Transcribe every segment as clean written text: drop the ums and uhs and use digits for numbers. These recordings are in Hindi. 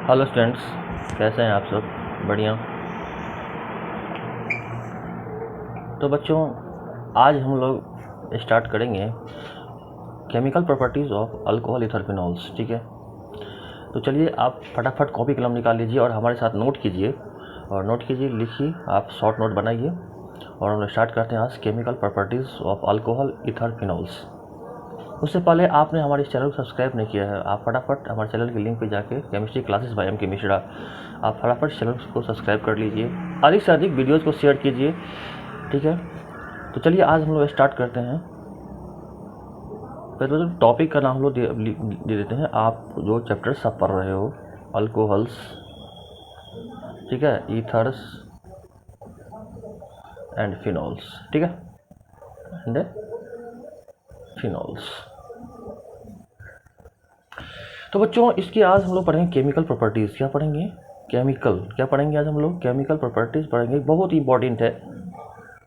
हेलो स्टूडेंट्स, कैसे हैं आप सब? बढ़िया। तो बच्चों, आज हम लोग स्टार्ट करेंगे chemical properties of alcohol ether phenols. ठीक है, तो चलिए आप फटाफट कॉपी कलम निकाल लीजिए और हमारे साथ नोट कीजिए लिखिए, आप शॉर्ट नोट बनाइए और हम लोग स्टार्ट करते हैं आज chemical properties of alcohol ether phenols. उससे पहले आपने हमारे इस चैनल को सब्सक्राइब नहीं किया है, आप फटाफट हमारे चैनल की लिंक पे जाके chemistry classes bye MK. Mishra, आप फटाफट चैनल को सब्सक्राइब कर लीजिए, अधिक से अधिक वीडियोज़ को शेयर कीजिए। ठीक है, तो चलिए आज हम लोग स्टार्ट करते हैं। पहले तो टॉपिक का नाम हम लोग दे देते हैं। आप जो चैप्टर सब पढ़ रहे हो, अल्कोहल्स, ठीक है, ईथर्स एंड फिनॉल्स, ठीक है, एंड फिनॉल्स। तो बच्चों, इसकी आज हम लोग पढ़ेंगे केमिकल प्रॉपर्टीज़। क्या पढ़ेंगे? क्या पढ़ेंगे आज हम लोग? केमिकल प्रॉपर्टीज़ पढ़ेंगे। बहुत इंपॉर्टेंट है,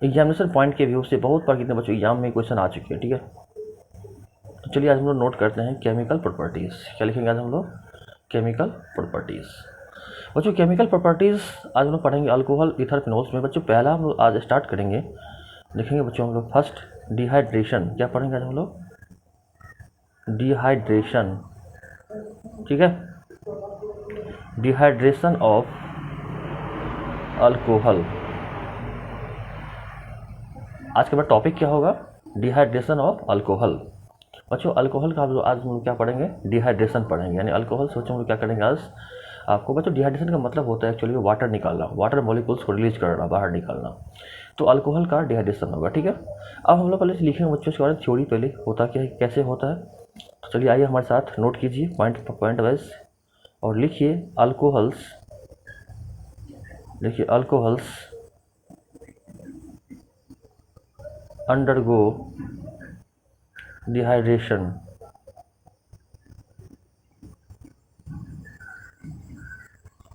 एग्जामिनेशन पॉइंट के व्यू से बहुत बार कितने बच्चों एग्जाम में क्वेश्चन आ चुके हैं। ठीक है, तो चलिए आज हम लोग नोट करते हैं केमिकल प्रॉपर्टीज़। क्या लिखेंगे आज हम लोग? Chemical properties. बच्चों, केमिकल प्रॉपर्टीज़ आज हम लोग पढ़ेंगे अल्कोहल ईथर फिनॉल्स में। बच्चों, पहला हम लोग आज स्टार्ट करेंगे, लिखेंगे बच्चों हम लोग फर्स्ट डिहाइड्रेशन। क्या पढ़ेंगे आज हम लोग? डिहाइड्रेशन। ठीक है, डिहाइड्रेशन ऑफ अल्कोहल। आज के बाद टॉपिक क्या होगा? Dehydration of alcohol. बच्चों, अल्कोहल का आज हम लोग क्या पढ़ेंगे? डिहाइड्रेशन पढ़ेंगे, यानी अल्कोहल से हम लोग क्या करेंगे आज आपको। बच्चों, डिहाइड्रेशन का मतलब होता है एक्चुअली वाटर निकालना, वाटर मॉलिक्यूल्स को रिलीज करना, बाहर निकालना। तो अल्कोहल का डिहाइड्रेशन होगा। ठीक है, अब हम लोग पहले लिखेंगे बच्चों इसके बारे में थ्योरी, पहले होता क्या है, कैसे होता है। तो चलिए आइए हमारे साथ नोट कीजिए पॉइंट वाइज और लिखिए अल्कोहल्स। देखिए, alcohols undergo dehydration.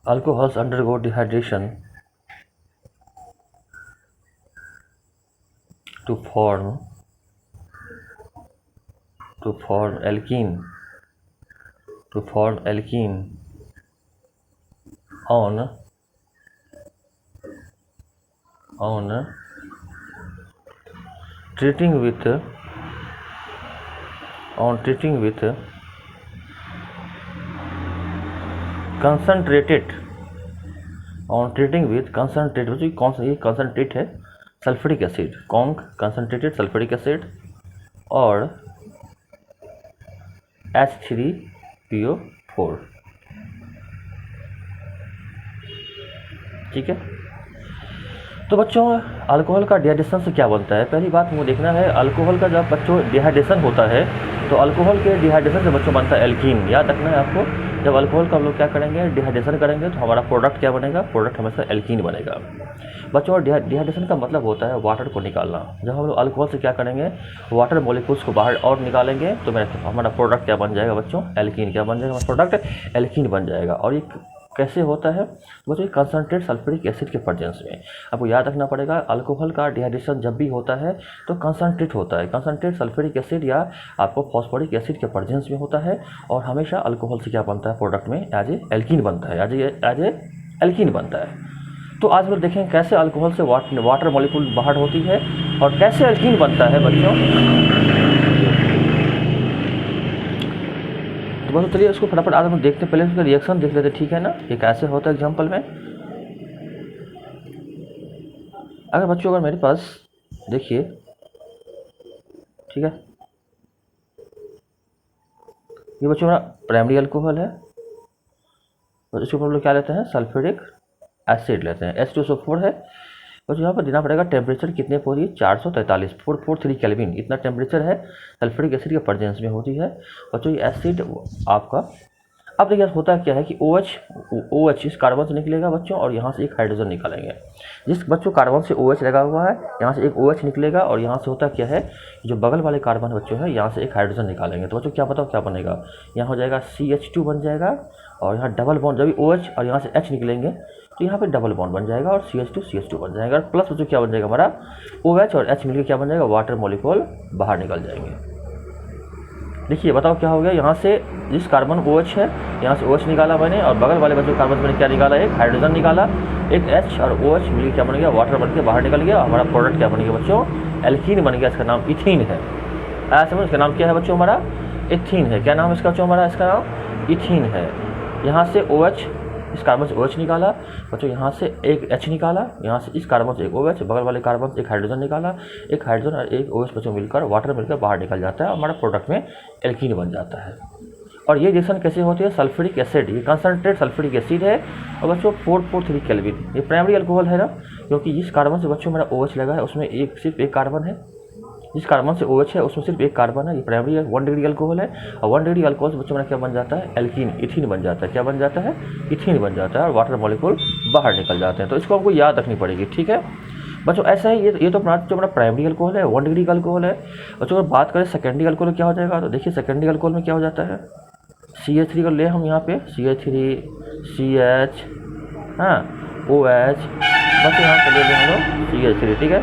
Alcohols undergo dehydration to form alkene on treating with concentrated कौन सा? ये कंसनट्रेट है sulphuric acid, concentrated sulphuric acid और H3PO4। ठीक है, तो बच्चों अल्कोहल का डिहाइड्रेशन से क्या बनता है? पहली बात मुझे देखना है, अल्कोहल का जब बच्चों डिहाइड्रेशन होता है तो अल्कोहल के डिहाइड्रेशन से बच्चों बनता है एल्कीन। याद रखना है आपको, जब अल्कोहल का हम लोग क्या करेंगे? डिहाइड्रेशन करेंगे तो हमारा प्रोडक्ट क्या बनेगा? प्रोडक्ट हमेशा एल्कीन बनेगा। बच्चों, डिहाइड्रेशन का मतलब होता है वाटर को निकालना। जब हम लोग अल्कोहल से क्या करेंगे? वाटर मॉलिक्यूल्स को बाहर और निकालेंगे तो हमारा प्रोडक्ट क्या बन जाएगा बच्चों? एल्कीन। क्या बन जाएगा? हमारा प्रोडक्ट एल्कीन बन जाएगा। और ये कैसे होता है? बच्चों, कंसनट्रेट सल्फ्यूरिक एसिड के प्रेजेंस में। आपको याद रखना पड़ेगा, अल्कोहल का डिहाइड्रेशन जब भी होता है तो कंसनट्रेट होता है, कंसनट्रेट सल्फ्यूरिक एसिड या आपको फॉस्फोरिक एसिड के प्रेजेंस में होता है। और हमेशा अल्कोहल से क्या बनता है? प्रोडक्ट में एज ए एल्कीन बनता है, एज ए एल्कीन बनता है। तो आज हम लोग देखेंगे कैसे अल्कोहल से वाटर मॉलिक्यूल बाहर होती है और कैसे एल्कीन बनता है बच्चों। तो बस चलिए उसको फटाफट आज हम देखते, पहले उसका रिएक्शन देख लेते। ठीक है ना, ये कैसे होता है एग्जाम्पल में। अगर बच्चों, अगर मेरे पास देखिए, ठीक है, ये बच्चों मेरा प्राइमरी अल्कोहल है, तो इसके ऊपर हम लोग क्या लेते हैं? सल्फ्यूरिक एसिड लेते हैं, H2SO4 है। बच्चों यहाँ पर देना पड़ेगा टेम्परेचर कितने पर होती है? 443 443 केल्विन, इतना टेम्परेचर है सल्फ्यूरिक एसिड के प्रेजेंस में होती है। बच्चों, ये एसिड आपका, अब देखिए होता है क्या है कि OH इस कार्बन से निकलेगा बच्चों और यहाँ से एक हाइड्रोजन निकालेंगे। जिस बच्चों कार्बन से OH लगा हुआ है, यहाँ से एक OH निकलेगा और यहाँ से होता क्या है, जो बगल वाले कार्बन बच्चों है, यहाँ से एक हाइड्रोजन निकालेंगे। तो बच्चों क्या बताओ क्या बनेगा? यहाँ हो जाएगा CH2 बन जाएगा और यहाँ डबल बॉन्ड, जब OH और यहाँ से H निकलेंगे तो यहाँ पे डबल बॉन्ड बन जाएगा और CH2 बन जाएगा। और प्लस बच्चों क्या बन जाएगा हमारा? OH और H मिलकर क्या बन जाएगा? वाटर मॉलिक्यूल बाहर निकल जाएंगे। देखिए बताओ क्या हो गया, यहाँ से जिस कार्बन OH है, यहाँ से OH निकाला मैंने, और बगल वाले बच्चों कार्बन मैंने क्या निकाला, एक हाइड्रोजन निकाला, एक H और OH मिलकर क्या बन गया, वाटर बन के बाहर निकल गया। हमारा प्रोडक्ट क्या बन गया बच्चों, एल्कीन बन गया। इसका नाम इथीन है। आया समझ, इसका नाम क्या है बच्चों हमारा, इथीन है। क्या नाम है इसका बच्चों हमारा, इसका नाम इथीन है। यहाँ से OH, इस कार्बन से OH निकाला बच्चों, यहाँ से एक H निकाला, यहाँ से इस कार्बन से एक OH, बगल वाले कार्बन से एक हाइड्रोजन निकाला, एक हाइड्रोजन और एक OH बच्चों मिलकर वाटर मिलकर बाहर निकल जाता है, हमारा प्रोडक्ट में एल्कीन बन जाता है। और ये रिएक्शन कैसे होती है, सल्फ्यूरिक एसिड, ये कंसनट्रेट सल्फ्यूरिक एसिड है। और बच्चों 443 केल्विन, ये प्राइमरी अल्कोहल है ना, क्योंकि जिस कार्बन से बच्चों मेरा OH लगा है उसमें सिर्फ एक कार्बन है, जिस कार्बन से OH है उसमें सिर्फ एक कार्बन है। ये प्राइमरी है, 1 डिग्री अल्कोहल है। और 1 डिग्री अल्कोहल से बच्चों में क्या बन जाता है, एल्कीन, इथीन बन जाता है। क्या बन जाता है, इथीन बन जाता है, और वाटर मॉलिक्यूल बाहर निकल जाते हैं। तो इसको हमको याद रखनी पड़ेगी, ठीक है बच्चों। ऐसा ही ये तो अपना जो हमारा प्राइमरी अल्कोहल है, 1 डिग्री का अल्कोहल है। बच्चों अगर बात करें सेकेंडरी अल्कोहल क्या हो जाएगा, तो देखिए सेकेंडरी अल्कोहल में क्या हो जाता है, CH3 को ले हम यहाँ पे, CH3 CH, हाँ OH, बस यहाँ पे ले लें हम लोग CH3, ठीक है।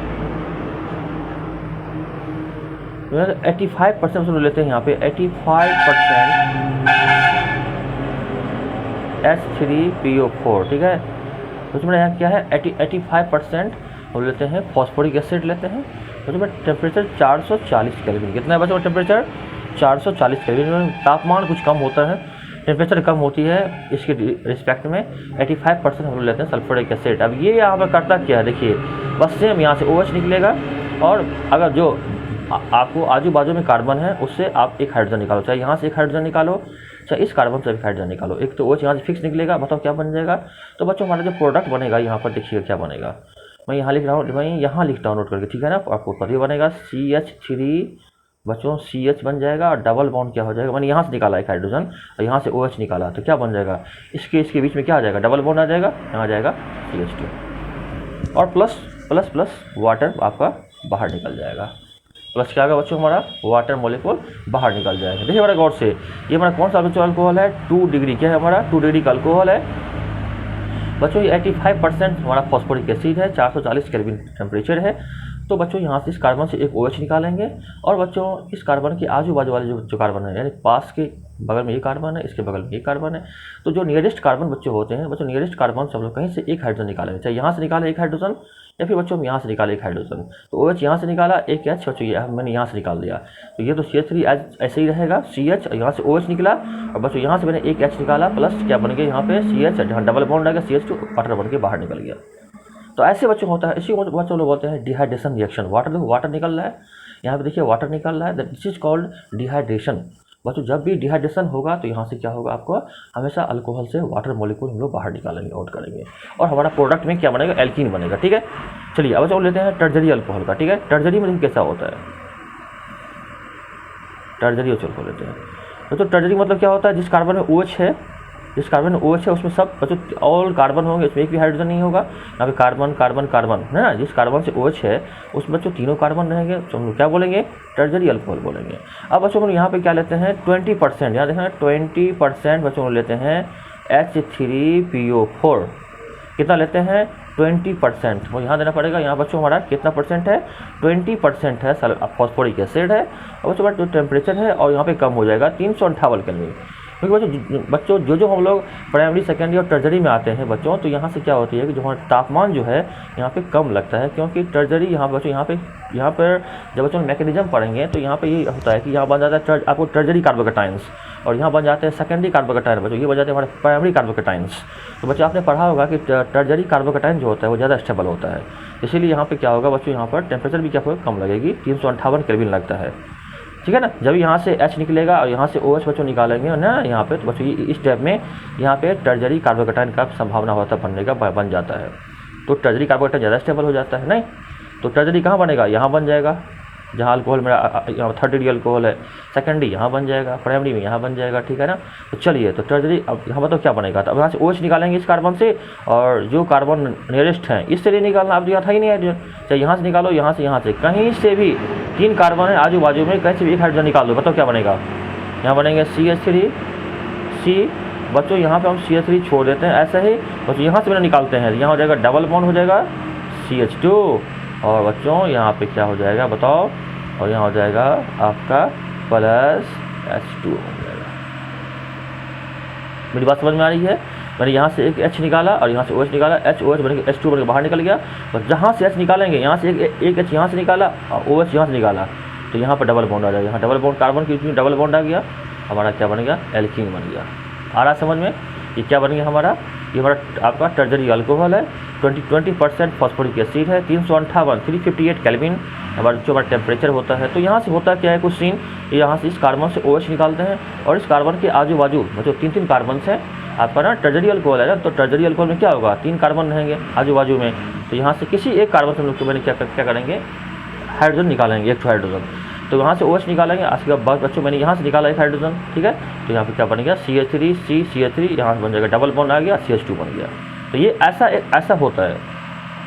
85% हम लेते हैं यहाँ पे, 85% H3PO4, ठीक है। तो उसमें यहाँ क्या है, 85% हम लेते हैं फॉस्फोरिक एसिड लेते हैं। तो उसमें टेम्परेचर 440 केल्विन, कितना है बच्चों टेम्परेचर, 440 केल्विन में तापमान कुछ कम होता है, टेम्परेचर कम होती है, इसके रिस्पेक्ट में 85% हम लोग लेते हैं सल्फ्यूरिक एसिड। अब ये यहाँ पर करता क्या है, देखिए बस सेम यहाँ से OH निकलेगा, और अगर जो आपको आजू बाजू में कार्बन है उससे आप एक हाइड्रोजन निकालो, चाहे यहाँ से एक हाइड्रोजन निकालो, चाहे इस कार्बन से एक हाइड्रोजन निकालो, एक तो OH यहाँ से फिक्स निकलेगा। बताओ क्या बन जाएगा। तो बच्चों हमारा जो प्रोडक्ट बनेगा यहाँ पर देखिए क्या बनेगा, मैं यहाँ लिख रहा हूँ, मैं यहाँ लिखता हूँ नोट करके, ठीक है ना। आपको पता ही बनेगा CH3 बच्चों CH बन जाएगा, और डबल बॉन्ड क्या हो जाएगा, मैंने यहाँ से निकाला एक हाइड्रोजन और यहाँ से OH निकाला, तो क्या बन जाएगा, इसके बीच में क्या आ जाएगा, डबल बॉन्ड आ जाएगा, यहाँ आ जाएगा CH2, और प्लस प्लस प्लस वाटर आपका बाहर निकल जाएगा। प्लस क्या आएगा बच्चों, हमारा वाटर मॉलिक्यूल बाहर निकल जाएगा। देखिए हमारा गौर से, ये हमारा कौन सा बच्चों अल्कोहल है, 2 डिग्री, क्या है हमारा 2 डिग्री का अल्कोहल है बच्चों। ये 85% हमारा फॉस्फोरिक एसिड है, 440 केल्विन टेम्परेचर है। तो बच्चों यहाँ से इस कार्बन से एक OH निकालेंगे, और बच्चों इस कार्बन के आजू बाजू वाले जो कार्बन है, यानी पास के बगल में ये कार्बन है, इसके बगल में ये कार्बन है, तो जो नियरेस्ट कार्बन बच्चों होते हैं, बच्चों नियरेस्ट कार्बन से हम लोग कहीं से एक हाइड्रोजन निकालेंगे, चाहे यहाँ से निकाले एक हाइड्रोजन, या फिर बच्चों हम यहाँ से निकाले एक हाइड्रोजन। तो OH यहाँ से निकाला, एक H बच्चों ये मैंने यहाँ से निकाल दिया, तो ये तो CH3 ऐसे ही रहेगा, CH, यहाँ से OH निकला, और बच्चों यहाँ से मैंने एक H निकाला, प्लस क्या बन गया यहाँ पे CH, जहाँ डबल बॉन्ड आ गया CH2, वाटर बन के बाहर निकल गया। तो ऐसे बच्चों होता है, इसी को बच्चों लोग बोलते हैं डिहाइड्रेशन रिएक्शन। वाटर देखो, वाटर निकल रहा है, यहाँ पे देखिए वाटर निकल रहा है, दिस इज कॉल्ड डिहाइड्रेशन। बच्चों जब भी डिहाइड्रेशन होगा तो यहाँ से क्या होगा, आपको हमेशा अल्कोहल से वाटर मॉलिक्यूल हम लोग बाहर निकालेंगे, आउट करेंगे, और हमारा प्रोडक्ट में क्या बनेगा, एल्कीन बनेगा, ठीक है। चलिए अब बच्चों लेते हैं टर्जरी अल्कोहल का, ठीक है। टर्जरी में कैसा होता है, टर्जरी अल्कोहल लेते हैं। तो टर्जरी मतलब क्या होता है, जिस कार्बन में OH है, जिस कार्बन में OH है उसमें सब बच्चों ऑल कार्बन होंगे, उसमें एक भी हाइड्रोजन नहीं होगा, यहाँ पे कार्बन कार्बन कार्बन है ना। जिस कार्बन से OH है उसमें बच्चों तीनों कार्बन रहेंगे, तो हम लोग क्या बोलेंगे, टर्जरी अल्कोहल बोलेंगे। अब बच्चों हम यहाँ पे क्या लेते हैं, 20%, यहाँ देखें 20% बच्चों को लेते हैं H3PO4, कितना लेते हैं 20%, वो यहाँ देना पड़ेगा। यहाँ बच्चों हमारा कितना परसेंट है, 20% है, फॉस्फोरिक एसिड है, और बच्चों जो टेम्परेचर है और यहाँ पे कम हो जाएगा 358 केल्विन। क्योंकि बच्चों जो हम लोग प्राइमरी सेकेंडरी और टर्जरी में आते हैं बच्चों, तो यहाँ से क्या होती है कि जो हमारा तापमान जो है यहाँ पे कम लगता है, क्योंकि टर्जरी यहाँ बच्चों यहाँ पर जब बच्चों मैकेनिज्म पढ़ेंगे तो यहाँ पे ये होता है कि यहाँ बन जाता है आपको टर्जरी कार्बोकेटाइंस, और यहाँ बन जाते हैं सेकेंडरी कार्बोकेटाइन, बच्चों ये बन जाते हैं हमारे प्राइमरी कार्बोकेटाइंस। तो बच्चों आपने पढ़ा होगा कि टर्जरी कार्बोकेटाइन जो होता है वो ज़्यादा स्टेबल होता है, इसीलिए यहाँ पे क्या होगा बच्चों, यहाँ पर टेम्परेचर भी क्या होगा, कम लगेगी, 358 केल्विन लगता है, ठीक है ना। जब यहाँ से H निकलेगा और यहाँ से OH बच्चों निकालेंगे ना यहाँ पे, तो बच्चों इस टाइप में यहाँ पे टर्जरी कार्बोकेटाइन का संभावना होता है बनने का, बन जाता है। तो टर्जरी कार्बोकेटाइन ज़्यादा स्टेबल हो जाता है, नहीं तो टर्जरी कहाँ बनेगा, यहाँ बन जाएगा, जहाँ अल्कोहल मेरा 3rd डिग्री अल्कोहल है, सेकेंडरी यहाँ बन जाएगा, प्राइमरी में यहाँ बन जाएगा, ठीक है ना। तो चलिए तो टर्जरी अब यहाँ बताओ क्या बनेगा, तो अब यहाँ से OH निकालेंगे इस कार्बन से, और जो कार्बन नियरेस्ट हैं इससे नहीं निकालना, अब यहाँ था ही नहीं हाइड्रोजन, चाहे यहाँ से निकालो, यहाँ से कहीं से भी 3 कार्बन है आजू बाजू में, कहीं से भी एक हाइड्रोजन निकाल दो, बताओ क्या बनेगा, यहाँ बनेंगे CH3C, बच्चों यहाँ पे हम CH3 छोड़ देते हैं, ऐसा ही बच्चों यहाँ से मैंने निकालते हैं, यहाँ हो जाएगा डबल बॉन्ड हो जाएगा CH2, और बच्चों यहाँ पे क्या हो जाएगा बताओ, और यहाँ हो जाएगा आपका प्लस H2O बन जाएगा। मेरी बात समझ में आ रही है? मैंने यहाँ से एक H निकाला और यहाँ से OH निकाला, HOH बन के H2 बन के बाहर निकल गया। और जहाँ से H निकालेंगे, यहाँ से एक H यहाँ से निकाला और OH यहाँ से निकाला, तो यहाँ पर डबल बॉन्ड आ जाएगा। यहाँ डबल बॉन्ड, कार्बन के बीच में डबल बॉन्ड आ गया, हमारा क्या बन गया? एल्कीन बन गया। आ रहा समझ में? ये क्या बन गया हमारा? ये हमारा आपका टर्जरी अल्कोहल है। 20% फॉस्फोरिक एसिड है, 358 केल्विन हमारा जो हमारा टेम्परेचर होता है। तो यहाँ से होता क्या है कुछ सीन, यहाँ से इस कार्बन से OH निकालते हैं और इस कार्बन के आजू बाजू जो 3 कार्बन हैं आपका ना टर्जरी अल्कोहल है ना, तो टर्जरी अल्कोहल में क्या होगा? 3 कार्बन रहेंगे आजू बाजू में। तो यहाँ से किसी एक कार्बन से हम लोग मैंने क्या करेंगे? हाइड्रोजन निकालेंगे, एक हाइड्रोजन। तो यहाँ से OH निकालेंगे, उसके बाद बच्चों मैंने यहाँ से निकाला एक हाइड्रोजन, ठीक है। तो यहाँ पे क्या बन गया? CH3 यहाँ से बन जाएगा, डबल बॉन्ड आ गया, CH2 बन गया। तो ये ऐसा होता है।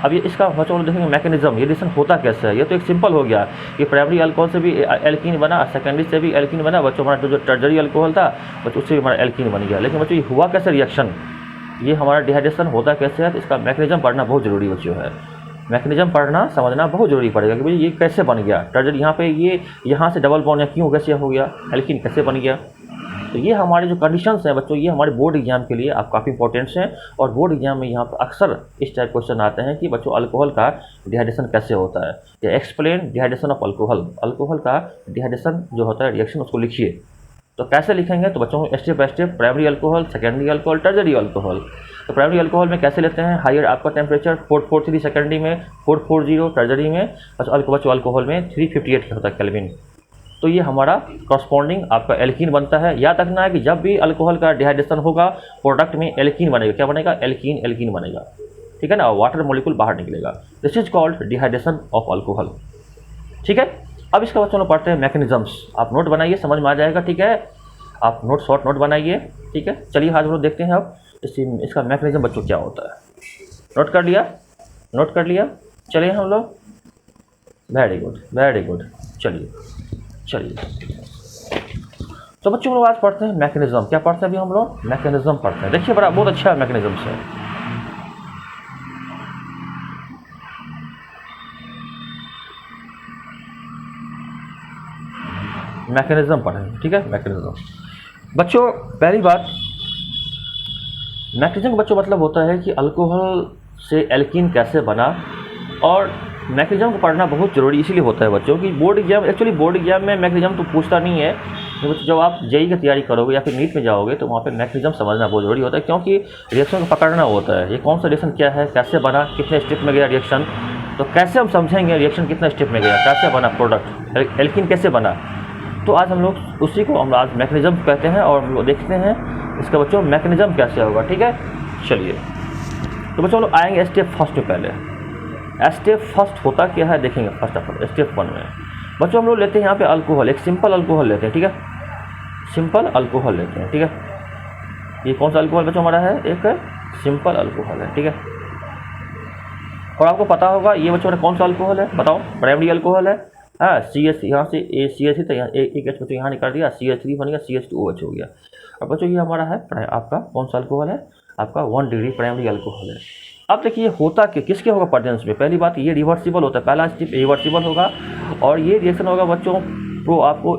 अब ये इसका बच्चों लोग देखेंगे मैकेनिज्म, ये रिएक्शन होता कैसे है। ये तो एक सिंपल हो गया कि प्राइमरी अल्कोहल से भी एल्कीन बना, सेकेंडरी से भी एल्कीन बना। बच्चों हमारा जो टर्जरी अल्कोहल था बच्चों उससे भी हमारा एल्कीन बन गया। लेकिन बच्चों ये हुआ कैसे रिएक्शन, ये हमारा डिहाइड्रेशन होता कैसे है, तो इसका मैकेनिज्म पढ़ना बहुत जरूरी बच्चों है। मैकेनिज्म पढ़ना समझना बहुत जरूरी पड़ेगा कि भाई ये कैसे बन गया टर्जरी, यहाँ पे ये यहाँ से डबल बॉन्ड या क्यों कैसे हो गया, एल्कीन कैसे बन गया। तो ये हमारे जो कंडीशंस हैं बच्चों, ये हमारे बोर्ड एग्जाम के लिए आप काफ़ी इंपॉर्टेंट्स हैं। और बोर्ड एग्जाम में यहाँ पर अक्सर इस टाइप क्वेश्चन आते हैं कि बच्चों अल्कोहल का डिहाइड्रेशन कैसे होता है, या explain dehydration of alcohol, alcohol का डिहाइड्रेशन जो होता है रिएक्शन उसको लिखिए। तो कैसे लिखेंगे? तो बच्चों को step by step, primary alcohol, secondary alcohol, टर्जरी alcohol. तो प्राइमरी अल्कोहल में कैसे लेते हैं? हायर आपका टेम्परेचर 443, सेकेंडरी में 440, टर्जरी में बच्चों अल्कोहल में 358 होता है केल्विन। तो ये हमारा कॉरस्पॉन्डिंग आपका एल्कीन बनता है। याद रखना है कि जब भी अल्कोहल का डिहाइड्रेशन होगा प्रोडक्ट में एल्कीन बनेगा। क्या बनेगा? एल्कीन बनेगा, ठीक है ना। वाटर मॉलिक्यूल बाहर निकलेगा। This is called dehydration of alcohol, ठीक है। अब इसका बच्चों लोग पढ़ते हैं मैकेनिज्म्स। आप नोट बनाइए, समझ में आ जाएगा, ठीक है। आप शॉर्ट नोट बनाइए, ठीक है। चलिए आज हम लोग देखते हैं अब इसका मैकेनिज्म बच्चों क्या होता है। नोट कर लिया। चलिए हम लोग, वेरी गुड। चलिए तो बच्चों लोग आज पढ़ते हैं मैकेनिज्म। क्या पढ़ते हैं अभी हम लोग? मैकेनिज्म पढ़ते हैं। देखिए बड़ा बहुत अच्छा मैकेनिज्म है। मैकेनिज्म पढ़ेंगे, ठीक है। मैकेनिज्म बच्चों, पहली बात, मैकेनिज्म बच्चों मतलब होता है कि अल्कोहल से एल्कीन कैसे बना। और मैकेनिज्म को पढ़ना बहुत ज़रूरी इसीलिए होता है बच्चों कि बोर्ड एग्जाम में मैकेनिज्म तो पूछता नहीं है। बच्चों जब आप जेई की तैयारी करोगे या फिर नीट में जाओगे तो वहाँ पे मैकेनिज्म समझना बहुत ज़रूरी होता है, क्योंकि रिएक्शन को पकड़ना होता है। ये कौन सा रिएक्शन क्या है, कैसे बना, कितने स्टेप में गया रिएक्शन। तो कैसे हम समझेंगे रिएक्शन कितने स्टेप में गया, कैसे बना प्रोडक्ट, एल्कीन कैसे बना। तो आज हम लोग उसी को हम आज मैकेनिज्म कहते हैं और हम लोग देखते हैं इसका बच्चों मैकेनिज्म कैसे होगा, ठीक है। चलिए तो बच्चों लोग आएंगे स्टेप फर्स्ट में। पहले स्टेप फर्स्ट होता क्या है देखेंगे। फर्स्ट ऑफ ऑल स्टेप 1 में बच्चों हम लोग लेते हैं यहाँ पे अल्कोहल, एक सिंपल अल्कोहल लेते हैं, ठीक है। सिंपल अल्कोहल लेते हैं, ठीक है। ये कौन सा अल्कोहल बच्चों हमारा है? एक सिंपल अल्कोहल है, ठीक है। और आपको पता होगा ये बच्चों कौन सा अल्कोहल है, बताओ? प्राइमरी अल्कोहल है। हाँ, CH यहाँ से CH तो यहाँ एक H बच्चों यहाँ निकाल दिया, CH3 बन गया, CH2OH हो गया। और बच्चों ये हमारा है आपका कौन सा अल्कोहल है? आपका 1 डिग्री प्राइमरी अल्कोहल है। अब देखिए होता कि किसके होगा प्रेजेंस में? पहली बात ये रिवर्सिबल होता है, पहला स्टेप रिवर्सिबल होगा। और ये रिएक्शन होगा बच्चों आपको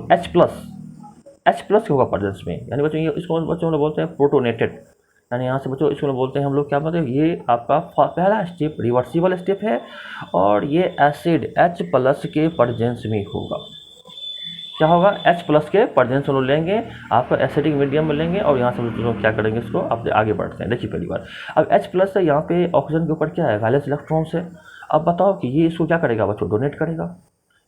H+ होगा प्रेजेंस में, यानी बच्चों ये इसको बच्चों बोलते हैं प्रोटोनेटेड, यानी यहाँ से बच्चों इसको बोलते हैं हम लोग क्या मतलब ये आपका पहला स्टेप रिवर्सिबल स्टेप है। और ये एसिड H+ के प्रेजेंस में होगा। क्या होगा? H+ के प्रेजेंस में लेंगे, आपका एसिडिक मीडियम में लेंगे और यहाँ से लोग क्या करेंगे इसको अब आगे बढ़ते हैं। देखिए पहली बार अब H+ है, यहाँ पे ऑक्सीजन के ऊपर क्या है? वैलेंस इलेक्ट्रॉन्स है। अब बताओ कि ये इसको क्या करेगा बच्चों? डोनेट करेगा।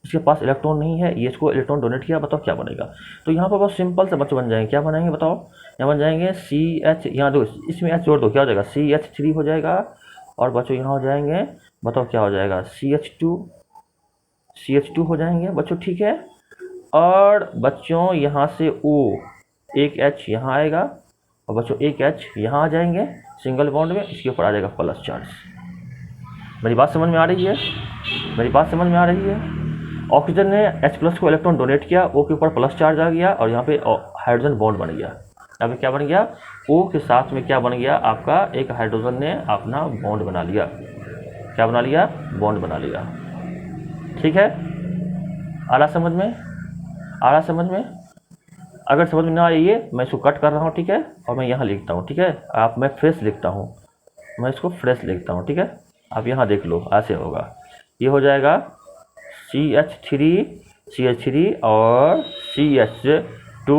इसके पास इलेक्ट्रॉन नहीं है, ये इसको इलेक्ट्रॉन डोनेट किया, बताओ क्या बनेगा? तो यहाँ पर बहुत सिंपल से बच्चों बन जाएंगे। क्या बनाएंगे बताओ? यहाँ बन जाएंगे CH, यहाँ दो इसमें H जोड़ दो, क्या हो जाएगा? CH3 हो जाएगा। और बच्चों यहाँ हो जाएंगे, बताओ क्या हो जाएगा? CH2 हो जाएंगे बच्चों, ठीक है। और बच्चों यहाँ से O, एक H यहाँ आएगा और बच्चों एक H यहाँ आ जाएंगे सिंगल बॉन्ड में, इसके ऊपर आ जाएगा प्लस चार्ज। मेरी बात समझ में आ रही है? ऑक्सीजन ने H+ को इलेक्ट्रॉन डोनेट किया, O के ऊपर प्लस चार्ज आ गया और यहाँ पे हाइड्रोजन बॉन्ड बन गया। यहाँ पे क्या बन गया? O के साथ में क्या बन गया? आपका एक हाइड्रोजन ने अपना बॉन्ड बना लिया। क्या बना लिया? बॉन्ड बना लिया, ठीक है। आ रहा समझ में? अगर समझ में ना आए ये मैं इसको कट कर रहा हूँ, ठीक है, और मैं यहाँ लिखता हूँ, ठीक है, मैं फ्रेश लिखता हूँ, मैं इसको फ्रेश लिखता हूँ, ठीक है। आप यहाँ देख लो, ऐसे होगा, ये हो जाएगा CH3 और CH2।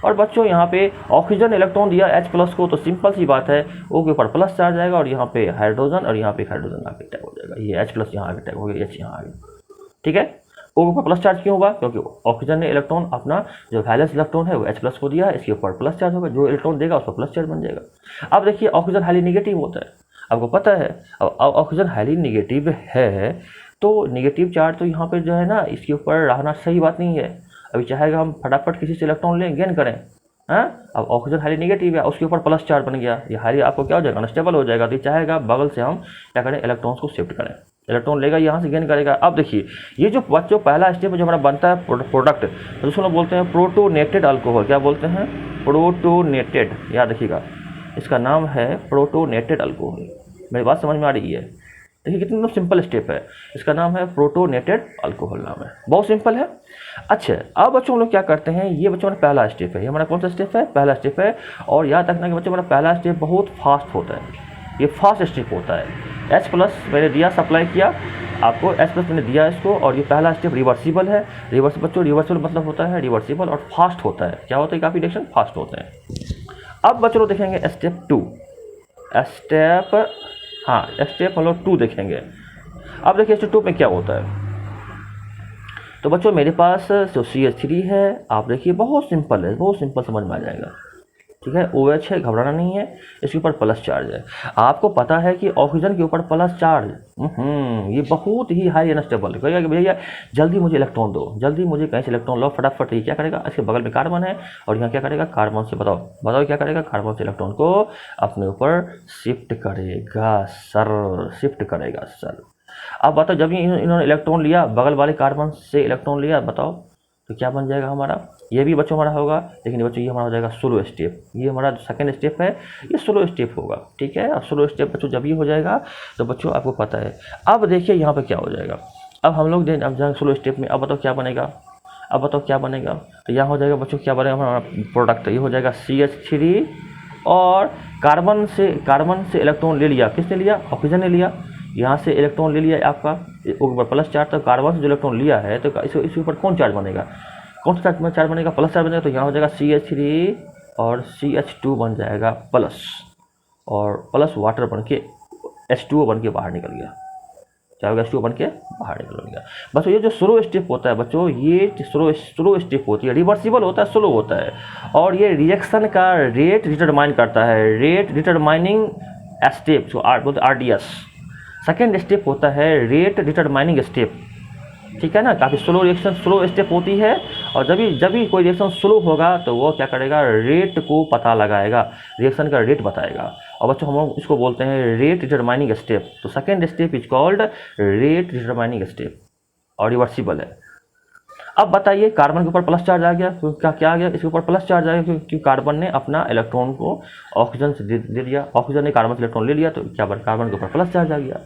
और बच्चों यहाँ पे ऑक्सीजन इलेक्ट्रॉन दिया H+ को, तो सिंपल सी बात है, O के ऊपर प्लस चार्ज आएगा और यहाँ पे हाइड्रोजन, और यहाँ पे हाइड्रोजन आगे अटैक हो जाएगा, ये H+ यहाँ आगे अटैक हो गया, H यहाँ आगे, ठीक है। O के ऊपर प्लस चार्ज क्यों होगा? क्योंकि ऑक्सीजन ने इलेक्ट्रॉन अपना जो वैलेंस इलेक्ट्रॉन है वो H+ को दिया है, इसके ऊपर प्लस चार्ज होगा, जो इलेक्ट्रॉन देगा उस पर प्लस चार्ज बन जाएगा। अब देखिए ऑक्सीजन हाईली निगेटिव होता है, आपको पता है। अब ऑक्सीजन हाईली निगेटिव है तो निगेटिव चार्ज तो यहाँ पर जो है ना, इसके ऊपर रहना सही बात नहीं है। अभी चाहेगा हम फटाफट किसी से इलेक्ट्रॉन लें, गेन करें, हाँ, अब ऑक्सीजन हाईली निगेटिव है, उसके ऊपर प्लस चार्ज बन गया, ये हाईली आपको क्या हो जाएगा, अनस्टेबल हो जाएगा। तो ये चाहेगा बगल से हम क्या करें, इलेक्ट्रॉन्स को शिफ्ट करें, इलेक्ट्रॉन लेगा यहाँ से गेन करेगा। अब देखिए ये जो बच्चों पहला स्टेप जो हमारा बनता है प्रोडक्ट, तो उसको बोलते हैं प्रोटोनेटेड अल्कोहल। क्या बोलते हैं? प्रोटोनेटेड। याद रखिएगा, इसका नाम है प्रोटोनेटेड अल्कोहल। मेरी बात समझ में आ रही है? देखिए कितना सिंपल स्टेप है, इसका नाम है प्रोटोनेटेड अल्कोहल, नाम है, बहुत सिंपल है। अच्छा, अब बच्चों हम लोग क्या करते हैं, ये बच्चों हमारा पहला स्टेप है, ये हमारा कौन सा स्टेप है, पहला स्टेप है। और याद रखना कि बच्चों हमारा पहला स्टेप बहुत फास्ट होता है, ये फास्ट स्टेप होता है। H+ मैंने दिया, सप्लाई किया आपको, H+ मैंने दिया इसको, और ये पहला स्टेप रिवर्सिबल है। रिवर्सिबल बच्चों, रिवर्सिबल मतलब होता है रिवर्सिबल और फास्ट होता है। क्या होता है? काफ़ी रिएक्शन फास्ट होते हैं। अब बच्चों लोग देखेंगे स्टेप 2, स्टेप हम लोग 2 देखेंगे। अब देखिए स्टेप 2 में क्या होता है। तो बच्चों मेरे पास जो CH3 है, आप देखिए बहुत सिंपल है, बहुत सिंपल, समझ में आ जाएगा, ठीक है। OH है, घबराना नहीं है, इसके ऊपर प्लस चार्ज है। आपको पता है कि ऑक्सीजन के ऊपर प्लस चार्ज, ये बहुत ही हाई अनस्टेबल है। कहेगा कि भैया जल्दी मुझे इलेक्ट्रॉन दो, जल्दी मुझे कहीं से इलेक्ट्रॉन लो फटाफट। ये क्या करेगा, इसके बगल में कार्बन है और यहाँ क्या करेगा, कार्बन से बताओ क्या करेगा, कार्बन से इलेक्ट्रॉन को अपने ऊपर शिफ्ट करेगा सर, शिफ्ट करेगा सर। अब बताओ, जब इन्होंने इलेक्ट्रॉन लिया, बगल वाले कार्बन से इलेक्ट्रॉन लिया, बताओ तो क्या बन जाएगा हमारा, ये भी बच्चों हमारा होगा। लेकिन बच्चों ये हमारा हो जाएगा स्लो स्टेप, ये हमारा सेकंड स्टेप है, ये स्लो स्टेप होगा, ठीक है। अब स्लो स्टेप बच्चों जब ये हो जाएगा तो बच्चों आपको पता है। अब देखिए यहाँ पे क्या हो जाएगा, अब हम लोग अब जाएंगे स्लो स्टेप में। अब बताओ क्या बनेगा, अब बताओ क्या बनेगा, तो यहाँ हो जाएगा बच्चों क्या बनेगा हमारा प्रोडक्ट, ये हो जाएगा CH3 और कार्बन से इलेक्ट्रॉन ले लिया, किसने लिया, ऑक्सीजन ने लिया, यहाँ से इलेक्ट्रॉन ले लिया आपका ऊपर प्लस चार्ज, तो कार्बन से जो इलेक्ट्रॉन लिया है तो इसके ऊपर कौन चार्ज बनेगा, कौन सा चार्ज बनेगा, प्लस चार्ज बनेगा। तो यहाँ हो जाएगा CH3 और CH2 बन जाएगा प्लस, और प्लस वाटर बन के H2O बन के बाहर निकल गया, क्या होगा, H2O बन के बाहर निकल गया। बस ये जो स्लो स्टेप होता है बच्चों, ये स्लो स्टेप होती है, रिवर्सिबल होता है, स्लो होता है, और ये रिएक्शन का रेट डिटरमाइन करता है, रेट डिटरमाइनिंग स्टेप, जो बोलते हैं RDS। सेकेंड स्टेप होता है रेट डिटरमाइनिंग स्टेप, ठीक है ना। काफ़ी स्लो रिएक्शन, स्लो स्टेप होती है, और जब भी कोई रिएक्शन स्लो होगा तो वो क्या करेगा, रेट को पता लगाएगा, रिएक्शन का रेट बताएगा। और बच्चों हम लोग इसको बोलते हैं रेट डिटरमाइनिंग स्टेप। तो second step is called rate determining step और रिवर्सिबल है। अब बताइए कार्बन के ऊपर प्लस चार्ज आ गया, क्या आ गया, इसके ऊपर प्लस चार्ज आ गया क्योंकि कार्बन ने अपना इलेक्ट्रॉन को ऑक्सीजन से दे दिया, ऑक्सीजन ने कार्बन से इलेक्ट्रॉन ले लिया, तो क्या कार्बन के ऊपर प्लस चार्ज आ गया।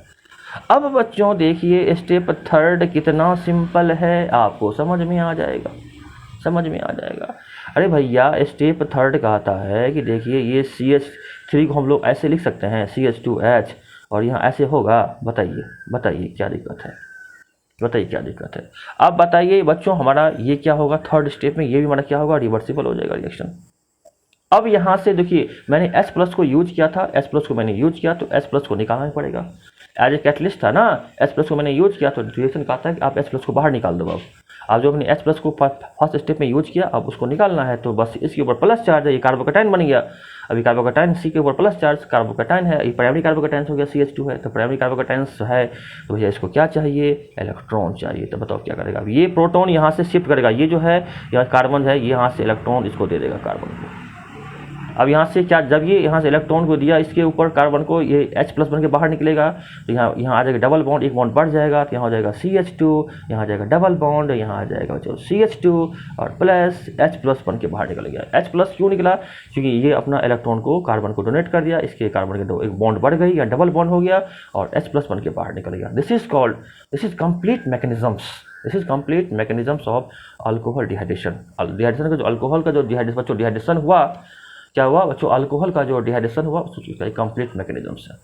अब बच्चों देखिए स्टेप 3 कितना सिंपल है, आपको समझ में आ जाएगा, समझ में आ जाएगा। अरे भैया स्टेप 3 कहता है कि देखिए ये CH3 को हम लोग ऐसे लिख सकते हैं CH2H, और यहाँ ऐसे होगा। बताइए क्या दिक्कत है, बताइए क्या दिक्कत है। अब बताइए बच्चों हमारा ये क्या होगा, 3rd स्टेप में ये भी हमारा क्या होगा, रिवर्सिबल हो जाएगा रिएक्शन। अब यहाँ से देखिए मैंने H+ को यूज किया था, H+ को मैंने यूज किया तो H+ को निकालना ही पड़ेगा, एज ए कैटलिस्ट था ना। H+ को मैंने यूज किया तो रिएक्शन कहता है कि आप H+ को बाहर निकाल दो। अब जो हमने H+ को फर्स्ट स्टेप में यूज किया, अब उसको निकालना है, तो बस इसके ऊपर प्लस चार्ज है, ये कार्बोकैटायन बन गया। अभी कार्बोकैटायन C के ऊपर प्लस चार्ज, कार्बोकैटायन है, ये प्राइमरी कार्बोकैटायन हो गया, CH2 है, तो प्राइमरी कार्बोकैटायन है, तो भैया इसको क्या चाहिए, इलेक्ट्रॉन चाहिए। तो बताओ क्या करेगा, अब ये प्रोटॉन यहाँ से शिफ्ट करेगा, ये जो है यहाँ कार्बन है, यहाँ से इलेक्ट्रॉन इसको दे देगा कार्बन को, अब यहाँ से क्या, जब ये यहाँ से इलेक्ट्रॉन को दिया इसके ऊपर कार्बन को, ये H प्लस बन के बाहर निकलेगा, तो यहाँ आ जाएगा डबल बॉन्ड, एक बॉन्ड बढ़ जाएगा, तो यहाँ हो जाएगा CH2, यहाँ आ जाएगा डबल बॉन्ड, यहाँ आ जाएगा जो CH2 और प्लस H प्लस बन के बाहर निकल गया। H प्लस क्यों निकला? क्योंकि ये अपना इलेक्ट्रॉन को कार्बन को डोनेट कर दिया, इसके कार्बन के एक बॉन्ड बढ़ गई या डबल बॉन्ड हो गया और H प्लस बन के बाहर निकल गया। This is complete mechanisms of alcohol dehydration. Dehydration का जो अल्कोहल का जो बच्चों डिहाइड्रेशन हुआ, क्या हुआ बच्चों, अल्कोहल का जो डिहाइड्रेशन हुआ उसका कंप्लीट मैकेनिज्म्स है।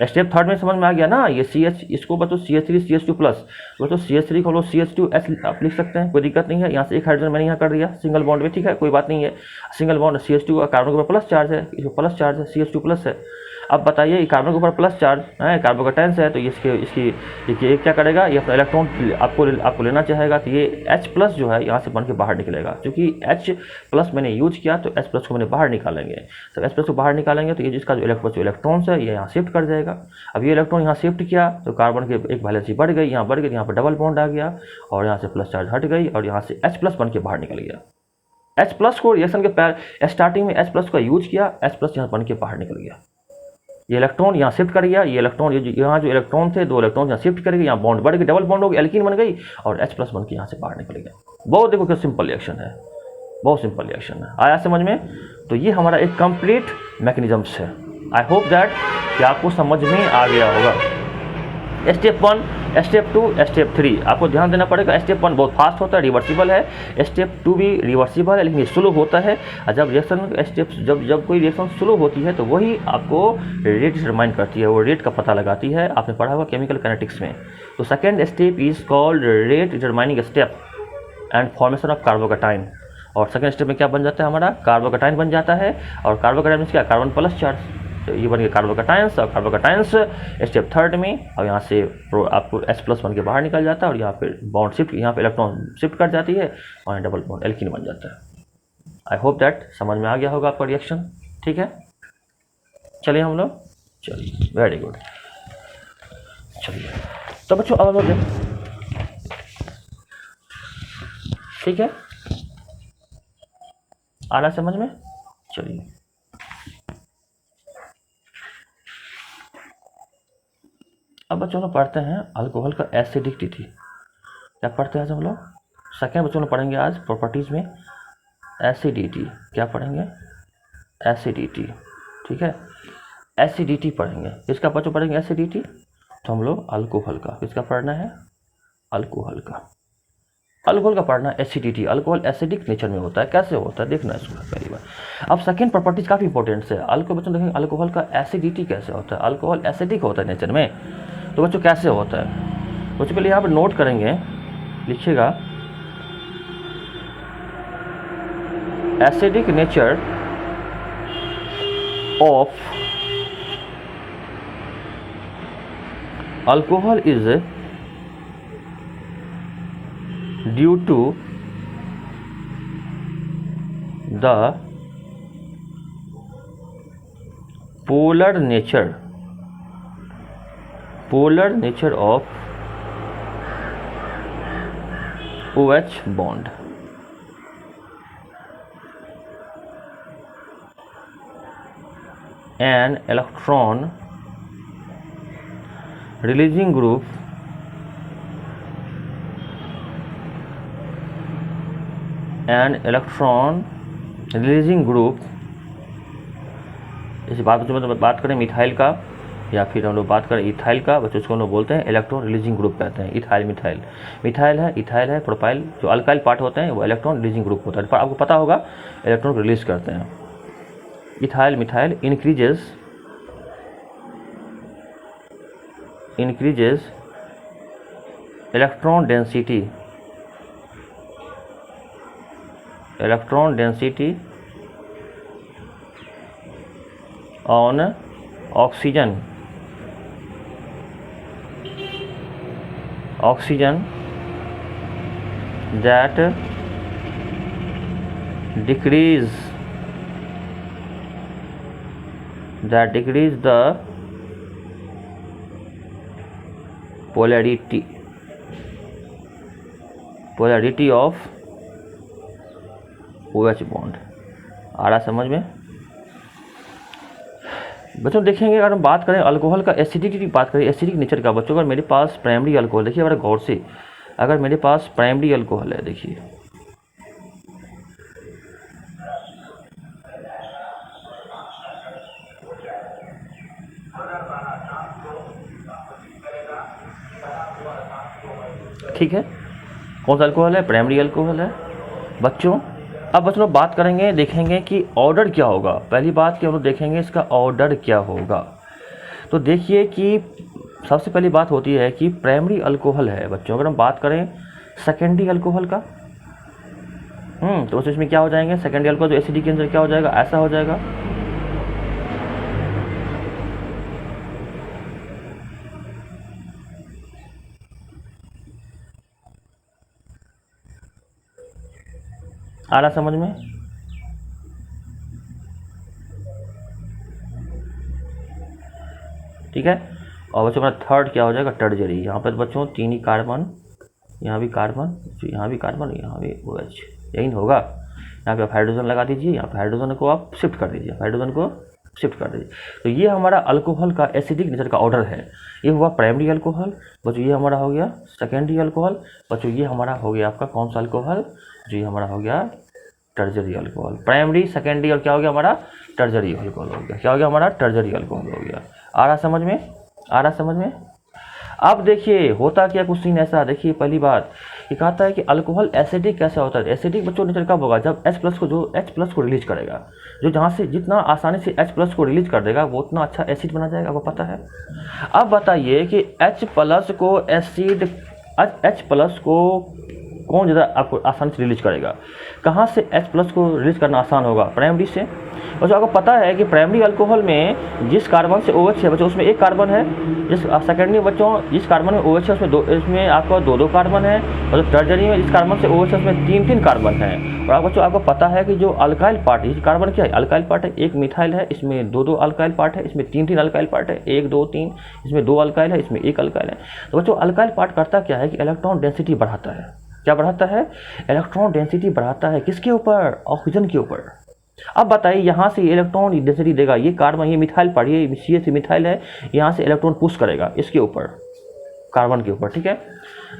स्टेप थर्ड में समझ में आ गया ना, ये CH, इसको बच्चों CH3 CH2 प्लस, बच्चों CH3 को हम लोग CH2S आप लिख सकते हैं, कोई दिक्कत नहीं है। यहाँ से एक हाइड्रोजन मैंने यहाँ कर दिया सिंगल बॉन्ड में, ठीक है, कोई बात नहीं है। सिंगल बॉन्ड CH2 का कार्बन के ऊपर प्लस चार्ज है, इसको प्लस चार्ज है, CH2 प्लस है। अब बताइए कार्बन के ऊपर प्लस चार्ज है, कार्बन का टेंस है, तो इसकी क्या करेगा, ये अपना इलेक्ट्रॉन आपको लेना चाहेगा, तो ये H प्लस जो है यहाँ से बन के बाहर निकलेगा। क्योंकि H प्लस मैंने यूज किया तो H प्लस को मैंने बाहर निकालेंगे, तो H प्लस को बाहर निकालेंगे तो ये जिसका जो इलेक्ट्रॉन्स है ये यहाँ शिफ्ट कर जाएगा। अब ये इलेक्ट्रॉन यहाँ शिफ्ट किया तो कार्बन के एक वैलेंसी बढ़ गई, यहाँ बढ़ गई, यहाँ पर डबल बॉन्ड आ गया और यहाँ से प्लस चार्ज हट गई और यहाँ से H प्लस बन के बाहर निकल गया। H प्लस को रिएक्शन के स्टार्टिंग में H प्लस का यूज किया, H प्लस यहाँ बन के बाहर निकल गया। ये इलेक्ट्रॉन यहाँ शिफ्ट कर गया, ये इलेक्ट्रॉन यहाँ जो इलेक्ट्रॉन थे, दो इलेक्ट्रॉन यहाँ शिफ्ट कर गए, यहाँ बॉन्ड बढ़ गई, डबल बॉन्ड हो गई, एल्कीन बन गई और H प्लस बन के यहाँ से बाहर निकल गया। बहुत देखो क्या सिंपल रिएक्शन है, बहुत सिंपल रिएक्शन है। आया समझ में? तो ये हमारा एक कंप्लीट मैकेनिज्म्स है। आई होप दैट कि आपको समझ में आ गया होगा। स्टेप 1, स्टेप 2, स्टेप 3 आपको ध्यान देना पड़ेगा। स्टेप 1 बहुत फास्ट होता है, रिवर्सिबल है। स्टेप 2 भी रिवर्सिबल है लेकिन ये स्लो होता है। और जब रिएक्शन स्टेप जब कोई रिएक्शन स्लो होती है तो वही आपको रेट डिटरमाइन करती है, वो रेट का पता लगाती है। आपने पढ़ा होगा केमिकल काइनेटिक्स में। तो second step is called rate determining step and formation of carbocation. और सेकेंड स्टेप में क्या बन जाता है हमारा, कार्बोकैटायन बन जाता है। और कार्बोकैटायन मीन्स क्या, कार्बन प्लस चार्ज, तो ये बन गया कार्बोकैटायंस। और कार्बोकैटायंस स्टेप थर्ड में अब यहाँ से आपको H प्लस बन के बाहर निकल जाता है और यहाँ पे बॉन्ड शिफ्ट, यहाँ पे इलेक्ट्रॉन शिफ्ट कर जाती है और डबल बॉन्ड एल्कीन बन जाता है। आई होप दैट समझ में आ गया होगा आपका रिएक्शन, ठीक है। चलिए हम लोग, चलिए वेरी गुड। चलिए तो बच्चों अब हम लोग, ठीक है, आ रहा समझ में? चलिए अब बच्चों लोग पढ़ते हैं अल्कोहल का एसिडिटी। क्या पढ़ते हैं आज हम लोग? सेकेंड बच्चों लोग पढ़ेंगे आज प्रॉपर्टीज़ में एसिडिटी। क्या पढ़ेंगे? एसिडिटी, ठीक है। एसिडिटी पढ़ेंगे। किसका बच्चों पढ़ेंगे एसिडिटी? तो हम लोग अल्कोहल का, किसका पढ़ना है? अल्कोहल का। अल्कोहल का पढ़ना एसिडिटी। अल्कोहल एसिडिक नेचर में होता है। कैसे होता है देखना इसको पहली बार। अब सेकेंड प्रॉपर्टीज काफ़ी इंपॉर्टेंट है। अल्कोहल बच्चों देखेंगे अल्कोहल का एसिडिटी कैसे होता है। अल्कोहल एसिडिक होता है नेचर में, तो बच्चों कैसे होता है बच्चों के लिए यहाँ पर नोट करेंगे, लिखिएगा acidic nature of alcohol is due to the polar nature of OH bond. An electron releasing group जैसे बात करें मिथाइल का या फिर हम लोग बात करें इथाइल का, बच्चों उसको हम लोग बोलते हैं इलेक्ट्रॉन रिलीजिंग ग्रुप कहते हैं। इथाइल मिथाइल है प्रोपाइल, जो अल्काइल पार्ट होते हैं वो इलेक्ट्रॉन रिलीजिंग ग्रुप होता है। पर आपको पता होगा इलेक्ट्रॉन रिलीज करते हैं। Ethyl methyl increases electron density on oxygen that decrease the polarity of OH bond। आ रहा समझ में? बच्चों देखेंगे अगर हम बात करें अल्कोहल का एसिडिटी की बात करें, एसिडिक नेचर का बच्चों, अगर मेरे पास प्राइमरी अल्कोहल, देखिए बड़ा गौर से, अगर मेरे पास प्राइमरी अल्कोहल है, देखिए ठीक है, कौन सा अल्कोहल है, प्राइमरी अल्कोहल है बच्चों। अब बच्चों बात करेंगे, देखेंगे कि ऑर्डर क्या होगा। पहली बात कि हम लोग देखेंगे इसका ऑर्डर क्या होगा। तो देखिए कि सबसे पहली बात होती है कि प्राइमरी अल्कोहल है बच्चों, अगर हम बात करें सेकेंडरी अल्कोहल का, तो बच्चों इसमें क्या हो जाएंगे, सेकेंडरी अल्कोहल तो एसिडिक के अंदर क्या हो जाएगा, ऐसा हो जाएगा। आ रहा समझ में, ठीक है। और बच्चों अपना थर्ड क्या हो जाएगा, टर्जरी। यहाँ पर बच्चों 3 ही कार्बन, यहाँ भी कार्बन, यहाँ भी कार्बन, यहाँ भी OH, यही होगा। यहाँ पे आप हाइड्रोजन लगा दीजिए, यहाँ पे हाइड्रोजन को आप शिफ्ट कर दीजिए, हाइड्रोजन को शिफ्ट कर दीजिए। तो ये हमारा अल्कोहल का एसिडिक नेचर का ऑर्डर है। ये हुआ प्राइमरी अल्कोहल बच्चों, ये हमारा हो गया सेकेंडरी अल्कोहल बच्चों, ये हमारा हो गया आपका कौन सा अल्कोहल, जो ये हमारा हो गया टर्जरी अल्कोहल। प्राइमरी, सेकेंडरी और क्या हो गया हमारा, टर्जरी अल्कोहल हो गया। क्या हो गया हमारा, टर्जरी अल्कोहल हो गया। आ रहा समझ में, आ रहा समझ में। अब देखिए होता क्या, कुछ सीन ऐसा, देखिए पहली बात ये कहता है कि अल्कोहल एसिडिक कैसे होता है। एसिडिक बच्चों नेचर कब होगा, जब H+ को, जो H+ को रिलीज करेगा, जो जहाँ से जितना आसानी से H+ को रिलीज कर देगा वो उतना अच्छा एसिड बना जाएगा, आपको पता है। अब बताइए कि H+ को एसिड, H+ को कौन ज़्यादा आपको आसानी से रिलीज करेगा, कहाँ से H+ को रिलीज करना आसान होगा, प्राइमरी से। और जो आपको पता है कि प्राइमरी अल्कोहल में जिस कार्बन से OH है बच्चों उसमें एक कार्बन है, जिस सेकेंडरी में बच्चों जिस कार्बन में OH है उसमें इसमें आपका 2 कार्बन है, और जो टर्जरी में जिस कार्बन से OH है उसमें 3 कार्बन है। और आप बच्चों आपको पता है कि जो अल्काइल पार्ट है, कार्बन क्या है, अल्काइल पार्ट है, एक मिथाइल है, इसमें 2 अल्काइल पार्ट है, इसमें 3 अल्काइल पार्ट है, 1 2 3, इसमें 2 अल्काइल है, इसमें 1 अल्काइल है। तो बच्चों अल्काइल पार्ट करता क्या है कि इलेक्ट्रॉन डेंसिटी बढ़ाता है। क्या बढ़ाता है, इलेक्ट्रॉन डेंसिटी बढ़ाता है, किसके ऊपर, ऑक्सीजन के ऊपर। अब बताइए यहाँ से इलेक्ट्रॉन डेंसिटी देगा, ये कार्बन, ये मिथाइल पार्ट, ये CH मिथाइल है, यहाँ से इलेक्ट्रॉन पुश करेगा इसके ऊपर, कार्बन के ऊपर, ठीक है।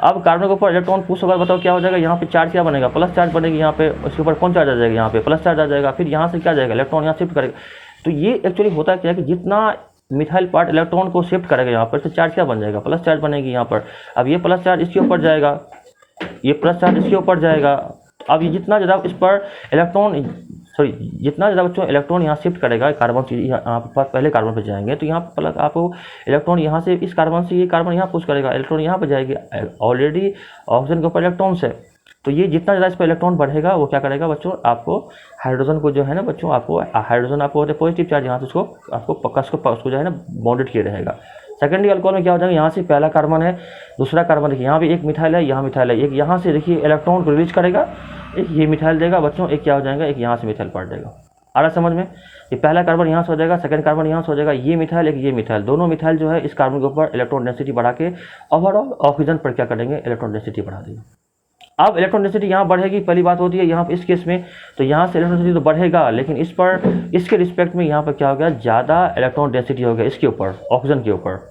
अब कार्बन के ऊपर इलेक्ट्रॉन पुश होगा, बताओ क्या हो जाएगा, यहाँ पे चार्ज क्या बनेगा, प्लस चार्ज बनेगी, यहाँ पे उसके ऊपर कौन चार्ज आ जाएगा, यहाँ पे प्लस चार्ज आ जाएगा। फिर यहाँ से क्या जाएगा, इलेक्ट्रॉन यहाँ शिफ्ट करेगा। तो ये एक्चुअली होता क्या है कि जितना मिथाइल पार्ट इलेक्ट्रॉन को शिफ्ट करेगा यहाँ पर, तो चार्ज क्या बन जाएगा, प्लस चार्ज बनेगी यहाँ पर। अब ये प्लस चार्ज इसके ऊपर जाएगा, ये प्लस चार्ज इसके ऊपर जाएगा। अब ये जितना ज़्यादा इस पर इलेक्ट्रॉन, जितना ज़्यादा बच्चों इलेक्ट्रॉन यहाँ शिफ्ट करेगा कार्बन से, यहाँ पर पहले कार्बन पर जाएंगे तो यहाँ पर आपको इलेक्ट्रॉन यहाँ से इस कार्बन से ये कार्बन यहाँ पुश करेगा, इलेक्ट्रॉन यहाँ पर जाएगी, ऑलरेडी ऑक्सीजन के ऊपर इलेक्ट्रॉन से। तो ये जितना ज़्यादा इस पर इलेक्ट्रॉन बढ़ेगा वो क्या करेगा बच्चों, आपको हाइड्रोजन को जो है ना बच्चों, आपको हाइड्रोजन आपको होता है पॉजिटिव चार्ज, यहाँ से उसको आपको पक्का उसको जो है ना बॉन्डेड किया रहेगा। सेकेंडरी अल्कोहल में क्या हो जाएगा, यहाँ से पहला कार्बन है, दूसरा कार्बन देखिए यहाँ भी एक मिथाइल है, यहाँ मिथाइल है, एक यहाँ से देखिए इलेक्ट्रॉन को रिलीज करेगा, एक ये मिथाइल देगा बच्चों, एक क्या हो जाएगा, एक यहाँ से मिथाइल पार्ट देगा। आ रहा समझ में, ये पहला कार्बन यहाँ से हो जाएगा, सेकंड कार्बन यहाँ से हो जाएगा, ये मिथाइल एक ये मिथाइल, दोनों मिथाइल जो है इस कार्बन के ऊपर इलेक्ट्रॉन डेंसिटी बढ़ा के ओवरऑल ऑक्सीजन पर क्या करेंगे, इलेक्ट्रॉन डेंसिटी बढ़ा देंगे। अब इलेक्ट्रॉन डेंसिटी यहाँ बढ़ेगी, पहली बात होती है यहाँ पर इस केस में, तो यहाँ से इलेक्ट्रॉन डेंसिटी तो बढ़ेगा, लेकिन इस पर इसके रिस्पेक्ट में यहाँ पर क्या हो गया, ज़्यादा इलेक्ट्रॉन डेंसिटी हो गया इसके ऊपर, ऑक्सीजन के ऊपर।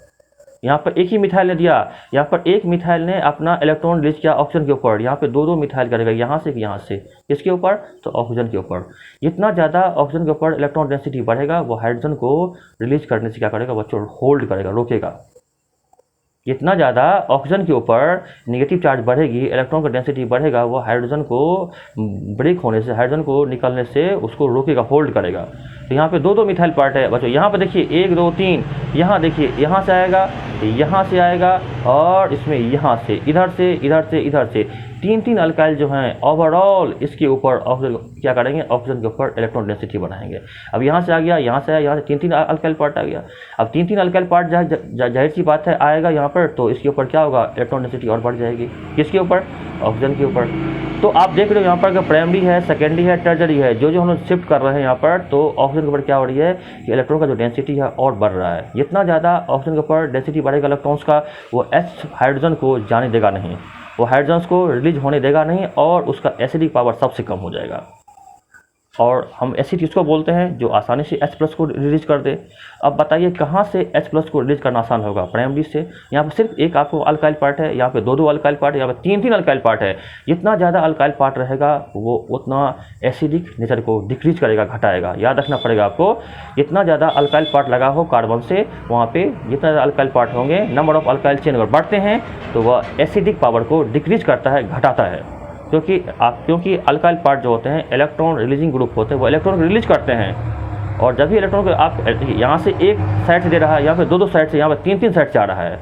यहाँ पर एक ही मिथाइल ने दिया, यहाँ पर एक मिथाइल ने अपना इलेक्ट्रॉन रिलीज किया ऑक्सीजन के ऊपर, यहाँ पे 2 मिथाइल करेगा, यहाँ से यहाँ से, किसके ऊपर, तो ऑक्सीजन के ऊपर। जितना ज़्यादा ऑक्सीजन के ऊपर इलेक्ट्रॉन डेंसिटी बढ़ेगा वो हाइड्रोजन को रिलीज करने से क्या करेगा बच्चों, होल्ड करेगा, रोकेगा। जितना ज़्यादा ऑक्सीजन के ऊपर नेगेटिव चार्ज बढ़ेगी, इलेक्ट्रॉन का डेंसिटी बढ़ेगा, वो हाइड्रोजन को ब्रेक होने से, हाइड्रोजन को निकलने से उसको रोकेगा, होल्ड करेगा। तो यहाँ पे 2 मिथाइल पार्ट है बच्चों, यहाँ पे देखिए 1 2 3, यहाँ देखिए यहाँ से आएगा, यहाँ से आएगा, और इसमें यहाँ से, इधर से, इधर से, इधर से 3 अल्काइल जो हैं ओवरऑल इसके ऊपर ऑक्सीजन क्या करेंगे, ऑक्सीजन के ऊपर इलेक्ट्रॉन डेंसिटी बढ़ाएंगे। अब यहाँ से आ गया, यहाँ से आया, यहाँ से 3 अल्काइल पार्ट आ गया। अब 3 अल्काइल पार्ट जाहिर सी बात है आएगा यहाँ पर, तो इसके ऊपर क्या होगा, इलेक्ट्रॉन डेंसिटी और बढ़ जाएगी, किसके ऊपर, ऑक्सीजन के ऊपर। तो आप देख रहे हो यहाँ पर कि प्राइमरी है, सेकेंडरी है, टर्जरी है, जो हम लोग शिफ्ट कर रहे हैं यहाँ पर, तो ऑक्सीजन के ऊपर क्या हो रही है कि इलेक्ट्रॉन का जो डेंसिटी है और बढ़ रहा है। जितना ज़्यादा ऑक्सीजन के ऊपर डेंसिटी बढ़ेगा इलेक्ट्रॉन्स का, वो हाइड्रोजन को जाने देगा नहीं, वो हाइड्रोजन को रिलीज होने देगा नहीं, और उसका एसिडिक पावर सबसे कम हो जाएगा। और हम एसिड किसको बोलते हैं, जो आसानी से H+ को रिलीज कर दे। अब बताइए कहाँ से H+ को रिलीज करना आसान होगा, प्राइमरी से। यहाँ पर सिर्फ एक आपको अल्काइल पार्ट है, यहाँ पे दो अल्काइल पार्ट है, यहाँ पे तीन अल्काइल पार्ट है। जितना ज़्यादा अल्काइल पार्ट रहेगा वो उतना एसिडिक नेचर को डिक्रीज करेगा, घटाएगा। याद रखना पड़ेगा आपको, जितना ज़्यादा अल्काइल पार्ट लगा हो कार्बन से, वहाँ पे जितना ज़्यादा अल्काइल पार्ट होंगे, नंबर ऑफ अल्काइल चेन अगर बढ़ते हैं तो वह एसिडिक पावर को डिक्रीज करता है, घटाता है। क्योंकि अल्काइल पार्ट जो होते हैं इलेक्ट्रॉन रिलीजिंग ग्रुप होते हैं, वो इलेक्ट्रॉन को रिलीज करते हैं। और जब भी इलेक्ट्रॉन को आप यहाँ से एक साइड से दे रहा है, यहाँ पे दो साइड से, यहाँ पे तीन साइड से आ रहा है।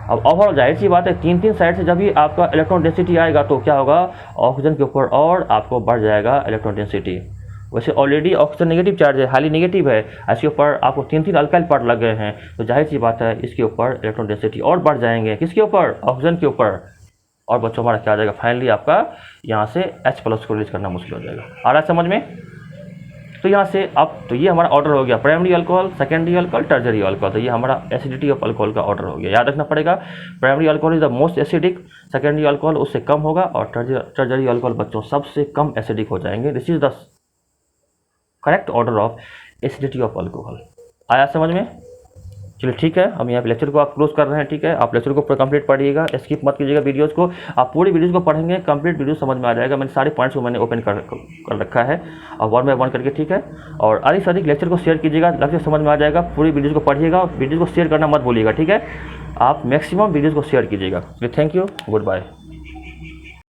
अब ओवरऑल जाहिर सी बात है, तीन साइड से जब भी आपका इलेक्ट्रॉन डेंसिटी आएगा तो क्या होगा, ऑक्सीजन के ऊपर और आपको बढ़ जाएगा इलेक्ट्रॉन डेंसिटी। वैसे ऑलरेडी ऑक्सीजन नेगेटिव चार्ज है, हाईली नेगेटिव है, इसके ऊपर आपको तीन अल्काइल पार्ट लग गए हैं, तो जाहिर सी बात है इसके ऊपर इलेक्ट्रॉन डेंसिटी और बढ़ जाएंगे। किसके ऊपर, ऑक्सीजन के ऊपर। और बच्चों हमारा क्या आ जाएगा, फाइनली आपका यहाँ से H+ को रिलीज करना मुश्किल हो जाएगा। आ रहा है समझ में। तो यहाँ से अब तो ये हमारा ऑर्डर हो गया, primary alcohol, secondary alcohol, टर्जरी alcohol. तो ये हमारा एसिडिटी ऑफ अल्कोहल का ऑर्डर हो गया। याद रखना पड़ेगा, primary alcohol is the most acidic, secondary alcohol उससे कम होगा, और टर्जरी अल्कोहल बच्चों सबसे कम एसिडिक हो जाएंगे। This is the correct order of acidity of alcohol. आया समझ में। चलिए ठीक है, हम यहाँ पे लेक्चर को आप क्लोज कर रहे हैं। ठीक है, आप लेक्चर को पूरा कंप्लीट पढ़िएगा, स्किप मत कीजिएगा वीडियोज़ को। आप पूरी वीडियोज़ को पढ़ेंगे, कंप्लीट वीडियो समझ में आ जाएगा। मैंने सारे पॉइंट्स को मैंने ओपन कर रखा है, और वन बाय वन करके। ठीक है, और अधिक से अधिक लेक्चर को शेयर कीजिएगा, लेक्चर समझ में आ जाएगा। पूरी वीडियोज़ को पढ़िएगा, वीडियो को शेयर करना मत भूलिएगा। ठीक है, आप मैक्सिमम वीडियोज़ को शेयर कीजिएगा। Thank you, good bye.